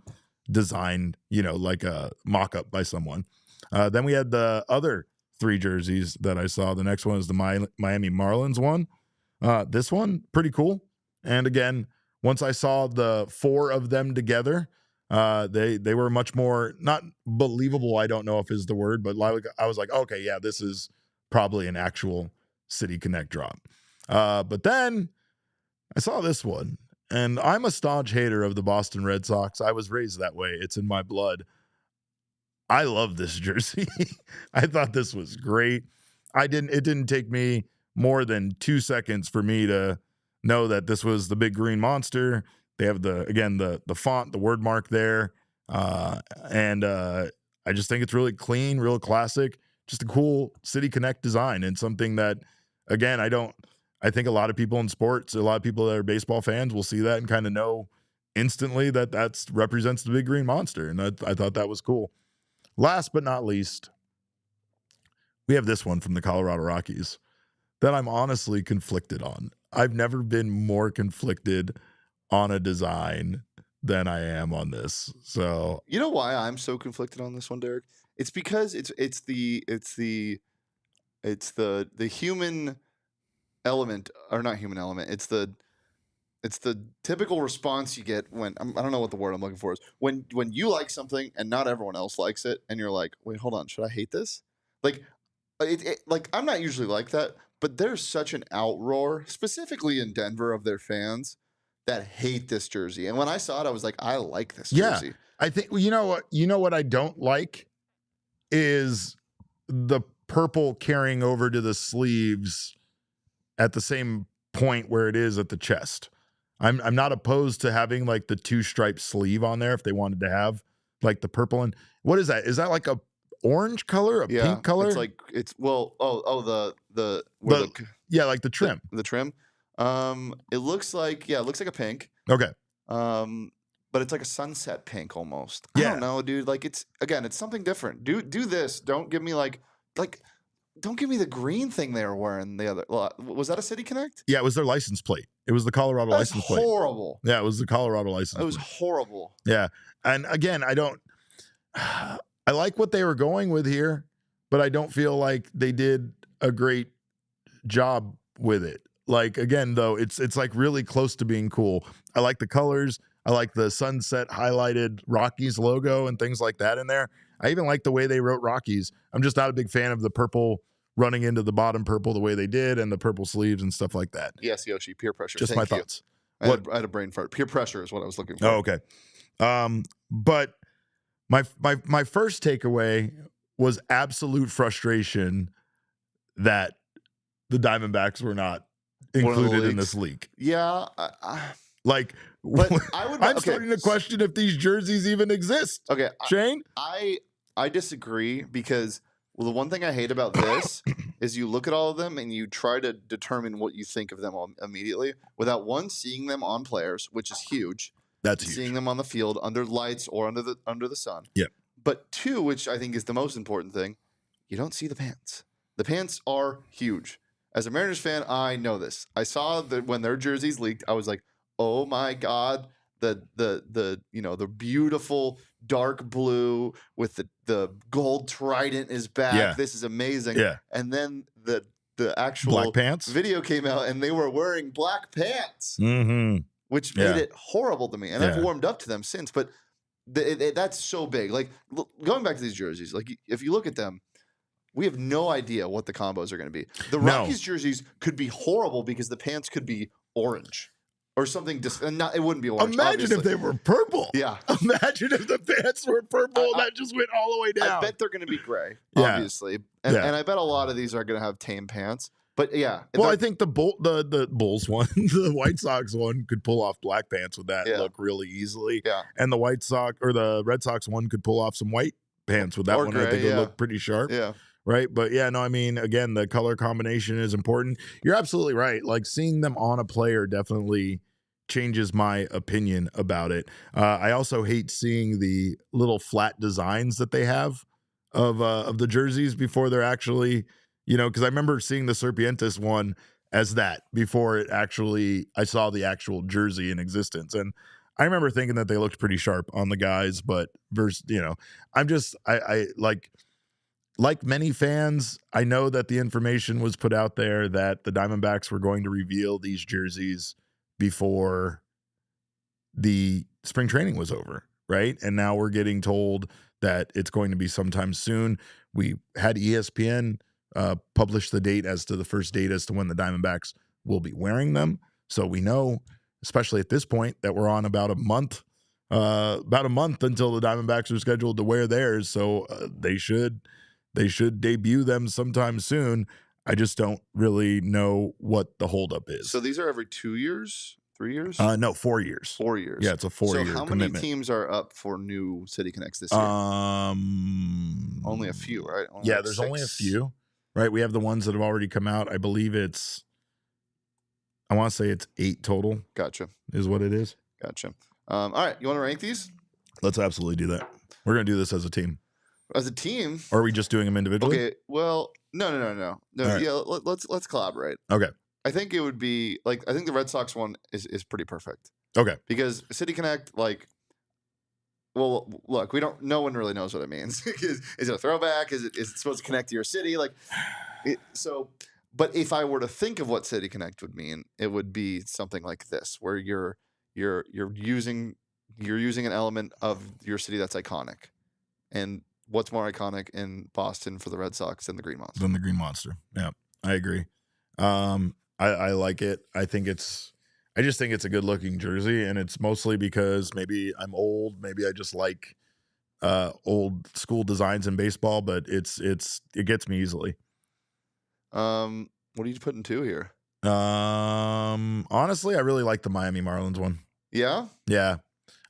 design, you know, like a mock-up by someone. Then we had the other 3 jerseys that I saw. The next one is the Miami Marlins one. This one, pretty cool. And again, once I saw the 4 of them together, they were much more, not believable, I don't know if is the word, but like I was like, okay, yeah, this is probably an actual City Connect drop. But then I saw this one, and I'm a staunch hater of the Boston Red Sox. I was raised that way. It's in my blood. I love this jersey. I thought this was great. It didn't take me more than 2 seconds for me to know that this was the big green monster. They have the font, the word mark there. And I just think it's really clean, real classic, just a cool City Connect design, and something that, again, I think a lot of people in sports, a lot of people that are baseball fans will see that and kind of know instantly that that's represents the big green monster. And I thought that was cool. Last but not least, we have this one from the Colorado Rockies that I'm honestly conflicted on. I've never been more conflicted on a design than I am on this. So, you know why I'm so conflicted on this one, Derek? It's because it's the human element, or not human element. It's the typical response you get when I don't know what the word I'm looking for is, when you like something and not everyone else likes it, and you're like, wait, hold on, should I hate this? Like, like I'm not usually like that, but there's such an outroar, specifically in Denver, of their fans that hate this jersey. And when I saw it, I was like, I like this jersey. I think you know what I don't like is the purple carrying over to the sleeves at the same point where it is at the chest. I'm not opposed to having like the 2-stripe sleeve on there if they wanted to have like the purple. And what is that? Is that like a orange color, a pink color? It's like the like the trim. The trim. It looks like a pink. Okay. But it's like a sunset pink almost. Yeah. I don't know, dude. Like it's something different. Do this. Don't give me don't give me the green thing they were wearing the other. Was that a City Connect? Yeah, it was their license plate. It was the Colorado license plate. Horrible. Yeah, it was the Colorado license. It was horrible. Yeah, and again, I like what they were going with here, but I don't feel like they did a great job with it. Like again, though, it's like really close to being cool. I like the colors. I like the sunset highlighted Rockies logo and things like that in there. I even like the way they wrote Rockies. I'm just not a big fan of the purple running into the bottom purple the way they did, and the purple sleeves and stuff like that. Yes, Yoshi, peer pressure. Just my thoughts. I had a brain fart. Peer pressure is what I was looking for. Oh, okay. But my first takeaway was absolute frustration that the Diamondbacks were not included in this league. Yeah. But I'm okay. starting to question if these jerseys even exist. Okay. Shane? I disagree, because the one thing I hate about this is you look at all of them and you try to determine what you think of them immediately without, one, seeing them on players, which is huge. That's huge. Seeing them on the field under lights or under the sun. Yeah. But 2, which I think is the most important thing, you don't see the pants. The pants are huge. As a Mariners fan, I know this. I saw that when their jerseys leaked, I was like, oh my God, the beautiful dark blue with the gold trident is back. Yeah. This is amazing. Yeah. And then the actual Black pants video came out and they were wearing black pants, which Yeah. made it horrible to me. And I've Yeah. warmed up to them since, but that's so big. Like, going back to these jerseys, like if you look at them, we have no idea what the combos are going to be. The Rockies jerseys could be horrible because the pants could be orange or something. It wouldn't be orange. Imagine obviously. if they were purple. Yeah. Imagine if the pants were purple. That just went all the way down. I bet they're going to be gray, Yeah. obviously. And I bet a lot of these are going to have tame pants. But yeah. Well, I think the Bulls one, the White Sox one could pull off black pants with that look really easily. Yeah. And the White Sox or the Red Sox one could pull off some white pants with that Or one. gray, I think it would look pretty sharp. Yeah. Right. But yeah, no, I mean, again, the color combination is important. You're absolutely right. Like seeing them on a player definitely changes my opinion about it. I also hate seeing the little flat designs that they have of the jerseys before they're actually, because I remember seeing the Serpientes one as that before I saw the actual jersey in existence. And I remember thinking that they looked pretty sharp on the guys, but I like many fans, I know that the information was put out there that the Diamondbacks were going to reveal these jerseys before the spring training was over, right? And now we're getting told that it's going to be sometime soon. We had ESPN publish the date as to the first date as to when the Diamondbacks will be wearing them. So we know, especially at this point, that we're on about a month until the Diamondbacks are scheduled to wear theirs. So they should debut them sometime soon. I just don't really know what the holdup is. So these are every 2 years, 3 years? No, 4 years. 4 years. Yeah, it's a 4-year commitment. So how many teams are up for new City Connects this year? Only a few, right? There's only a few, right? We have the ones that have already come out. I believe I want to say it's 8 total. Gotcha. Is what it is. Gotcha. All right, you want to rank these? Let's absolutely do that. We're going to do this as a team. As a team? Or are we just doing them individually? Okay, well, no. Right. Yeah, let's collaborate. Okay. I think it would be I think the Red Sox one is pretty perfect. Okay. Because City Connect, well, look, no one really knows what it means. Is it a throwback? Is it supposed to connect to your city? But if I were to think of what City Connect would mean, it would be something like this, where you're using an element of your city that's iconic. And what's more iconic in Boston for the Red Sox than the Green Monster? Than the Green Monster. Yeah, I agree. I like it. I just think it's a good looking jersey, and it's mostly because maybe I'm old. Maybe I just like old school designs in baseball, but it gets me easily. What are you putting 2 here? Honestly, I really like the Miami Marlins one. Yeah? Yeah.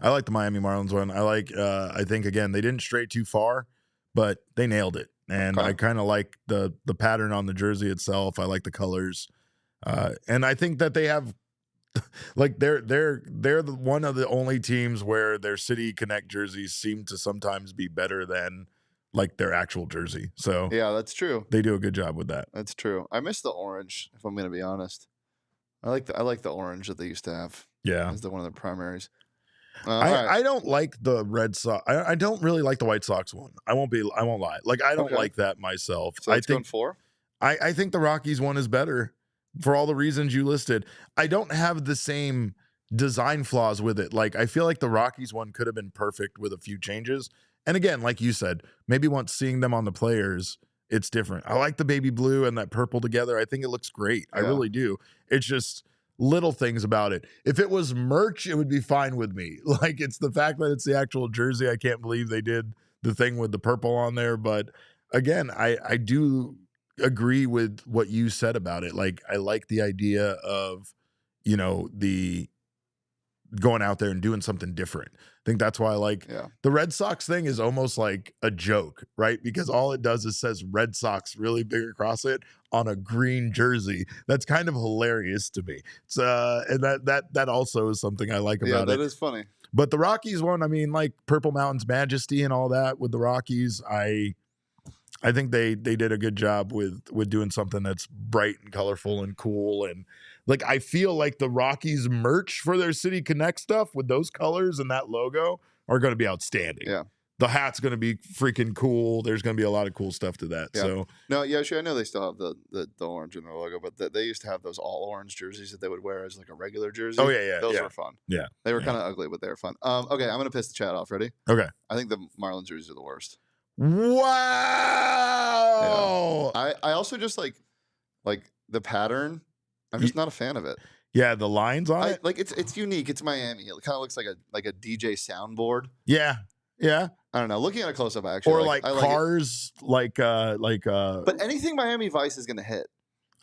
I like the Miami Marlins one. I think again, they didn't stray too far, but they nailed it. And I kind of like the pattern on the jersey itself. I like the colors. And I think that they have they're one of the only teams where their City Connect jerseys seem to sometimes be better than their actual jersey. So yeah, that's true. They do a good job with that. That's true. I miss the orange, if I'm going to be honest. I like the orange that they used to have. Yeah, as one of the primaries. I don't like the Red Sox. I don't really like the White Sox one. I won't lie. I don't like that myself. So that's going 4? I think the Rockies one is better for all the reasons you listed. I don't have the same design flaws with it. I feel like the Rockies one could have been perfect with a few changes. And again, like you said, maybe once seeing them on the players, it's different. I like the baby blue and that purple together. I think it looks great. Yeah. I really do. It's just little things about it. If it was merch, it would be fine with me. It's the fact that it's the actual jersey. I can't believe they did the thing with the purple on there. But again, I do agree with what you said about it. I like the idea of, the going out there and doing something different. I think that's why the Red Sox thing is almost like a joke, right? Because all it does is says Red Sox really big across it on a green jersey. That's kind of hilarious to me. It's and that also is something I like about it. Yeah, that is funny. But the Rockies one, I mean, Purple Mountain's Majesty and all that with the Rockies, I think they did a good job with doing something that's bright and colorful and cool. And Like, I feel like the Rockies merch for their City Connect stuff with those colors and that logo are going to be outstanding. Yeah. The hat's going to be freaking cool. There's going to be a lot of cool stuff to that. Yeah. So no, yeah, sure. I know they still have the orange in their logo, but they used to have those all orange jerseys that they would wear as like a regular jersey. Oh, yeah. Those were fun. Yeah. They were kind of ugly, but they were fun. Okay, I'm gonna piss the chat off. Ready? Okay. I think the Marlins jerseys are the worst. Wow. Yeah. I also just like the pattern. I'm just not a fan of it. Yeah, the lines on it. Like it's unique. It's Miami. It kind of looks like a DJ soundboard. Yeah. Yeah. I don't know. Looking at a close up, actually, or like cars, But anything Miami Vice is gonna hit.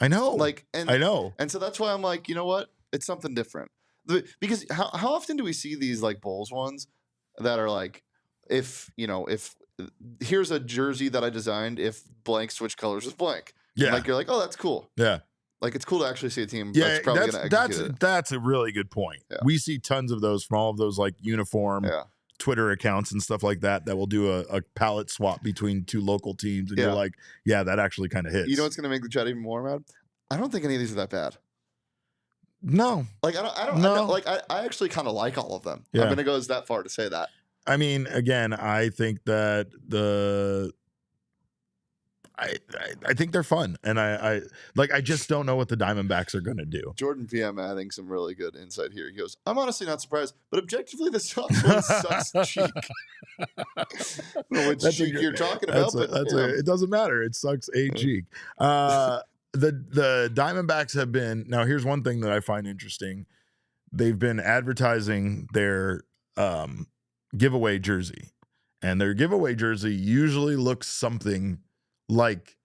I know. I know. And so that's why I'm like, you know what? It's something different. Because how often do we see these like Bulls ones that are like, if here's a jersey that I designed, if blank switch colors with blank. Yeah. And like you're like, oh, that's cool. Yeah. Like it's cool to actually see a team Yeah, that's probably going to execute it. That's a really good point. Yeah. We see tons of those from all of those like uniform Twitter accounts and stuff like that will do a palette swap between two local teams, and you're like, yeah, that actually kind of hits. You know what's going to make the chat even more mad? I don't think any of these are that bad. No, like I don't. I actually kind of like all of them. Yeah. I'm going to go as that far to say that. I mean, again, I think that I think they're fun, and I just don't know what the Diamondbacks are going to do. Jordan PM adding some really good insight here. He goes, I'm honestly not surprised, but objectively, the Sox one sucks cheek. I don't know what cheek you're talking about, it doesn't matter. It sucks a cheek. The Diamondbacks have been, now here's one thing that I find interesting. They've been advertising their giveaway jersey, and their giveaway jersey usually looks something like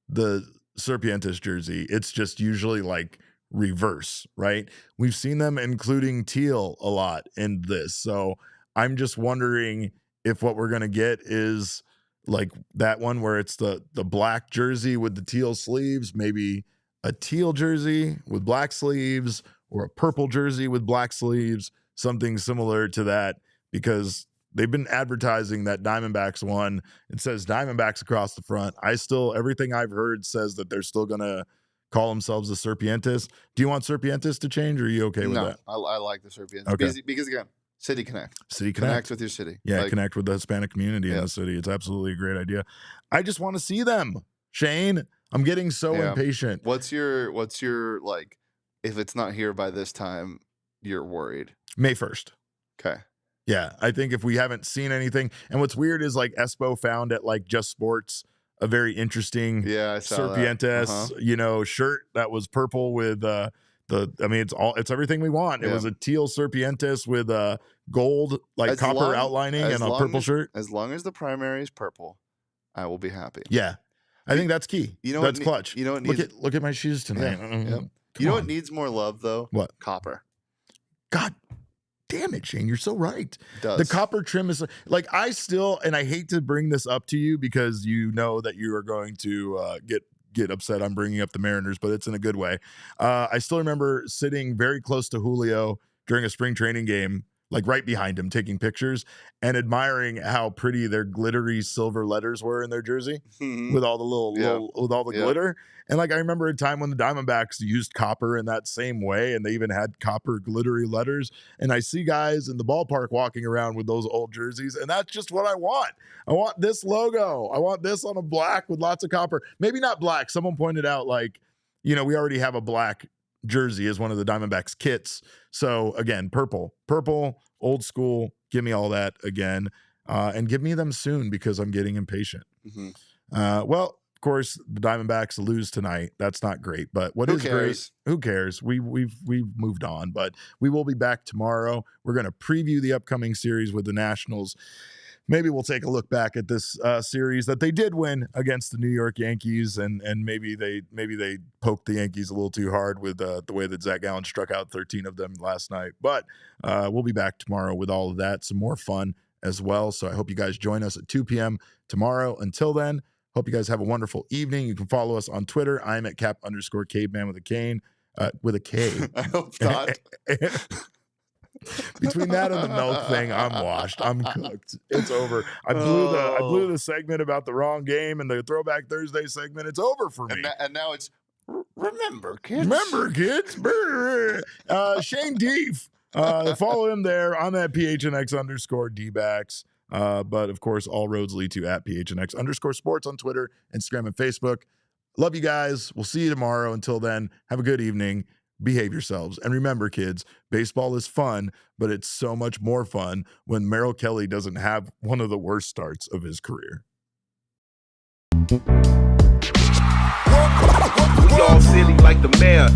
the Serpientes jersey. It's just usually like reverse, right? We've seen them including teal a lot in this. So I'm just wondering if what we're going to get is like that one where it's the black jersey with the teal sleeves, maybe a teal jersey with black sleeves, or a purple jersey with black sleeves, something similar to that, because they've been advertising that Diamondbacks one. It says Diamondbacks across the front. Everything I've heard says that they're still going to call themselves the Serpientes. Do you want Serpientes to change, or are you okay with that? I like the Serpientes. Okay. Because again, City Connect. City Connect. Connect with your city. Yeah, connect with the Hispanic community in the city. It's absolutely a great idea. I just want to see them, Shane. I'm getting so impatient. What's your like, if it's not here by this time, you're worried? May 1st. Okay. Yeah, I think if we haven't seen anything, and what's weird is like Espo found at like Just Sports a very interesting Serpientes, shirt that was purple with it's everything we want. It was a teal Serpientes with gold copper outlining and a purple shirt. As long as the primary is purple, I will be happy. Yeah, I think that's key. That's clutch. You know what needs, look at my shoes tonight. You know what needs more love though? What? Copper. God damn it, Shane, you're so right. Does. The copper trim is like, I hate to bring this up to you because you know that you are going to get upset I'm bringing up the Mariners, but it's in a good way. I still remember sitting very close to Julio during a spring training game, like right behind him, taking pictures and admiring how pretty their glittery silver letters were in their jersey with all the glitter. And like, I remember a time when the Diamondbacks used copper in that same way, and they even had copper glittery letters. And I see guys in the ballpark walking around with those old jerseys, and that's just what I want. I want this logo. I want this on a black with lots of copper. Maybe not black. Someone pointed out, like, we already have a black jersey as one of the Diamondbacks kits. So again, purple, old school. Give me all that again, and give me them soon because I'm getting impatient. Well, of course, the Diamondbacks lose tonight. That's not great, but what is great? Who cares? We've moved on, but we will be back tomorrow. We're going to preview the upcoming series with the Nationals. Maybe we'll take a look back at this series that they did win against the New York Yankees, and maybe they poked the Yankees a little too hard with the way that Zach Gallen struck out 13 of them last night. But we'll be back tomorrow with all of that, some more fun as well. So I hope you guys join us at 2 p.m. tomorrow. Until then, hope you guys have a wonderful evening. You can follow us on Twitter. I'm at Cap_caveman with a cane, with a K. I hope not. Between that and the milk thing, I'm washed. I'm cooked. It's over. I blew the segment about the wrong game and the Throwback Thursday segment. It's over for me. And now it's Remember, kids. Remember, kids. Shane Deef. Follow him there. I'm at PHNX_Dbacks. But of course, all roads lead to at PHNX_sports on Twitter, Instagram, and Facebook. Love you guys. We'll see you tomorrow. Until then, have a good evening. Behave yourselves. And remember, kids, baseball is fun, but it's so much more fun when Merrill Kelly doesn't have one of the worst starts of his career. We all silly like the mayor.